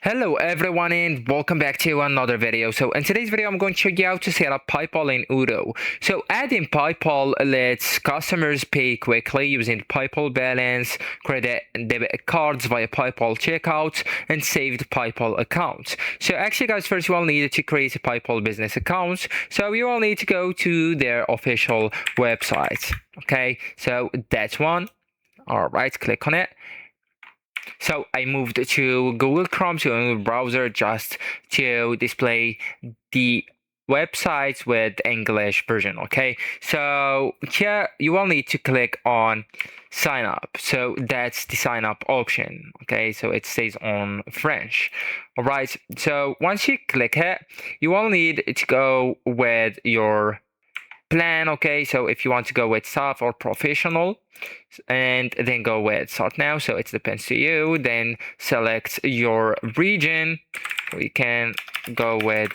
Hello everyone and welcome back to another video. So in today's video I'm going to show you how to set up PayPal in Odoo. So adding PayPal lets customers pay quickly using PayPal balance, credit and debit cards via PayPal checkout and saved PayPal accounts. So actually guys, first you will need to create a PayPal business account. So you will need to go to their official website. Okay, so that's one. All right, click on it. So I moved to Google Chrome to a browser just to display the websites with English version. Okay, so here you will need to click on sign up. So that's the sign up option. Okay, so it stays on French. All right, so once you click it, you will need to go with your plan. Okay, so if you want to go with staff or professional, and then go with start now, so it depends to you. Then select your region. We can go with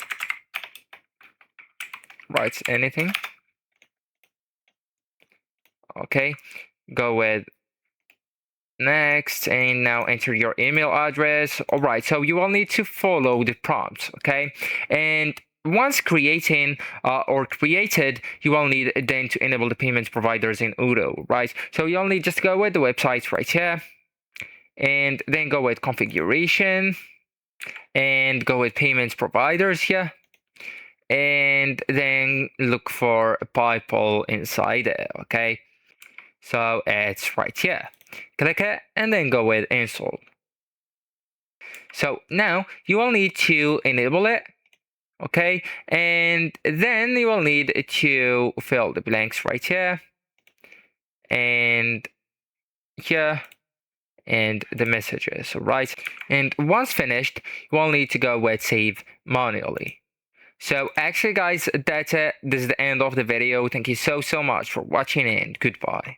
write anything. Okay, go with next, and now enter your email address. All right, so you will need to follow the prompts. Okay, and once created, you will need then to enable the payment providers in Odoo, right? So you'll need just go with the websites right here, and then go with configuration, and go with payments providers here, and then look for PayPal inside it. Okay, so it's right here. Click it and then go with install. So now you will need to enable it. Okay, and then you will need to fill the blanks right here and here and the messages, right? And once finished, you will need to go with save manually. So actually guys, that's it. This is the end of the video. Thank you so much for watching and goodbye.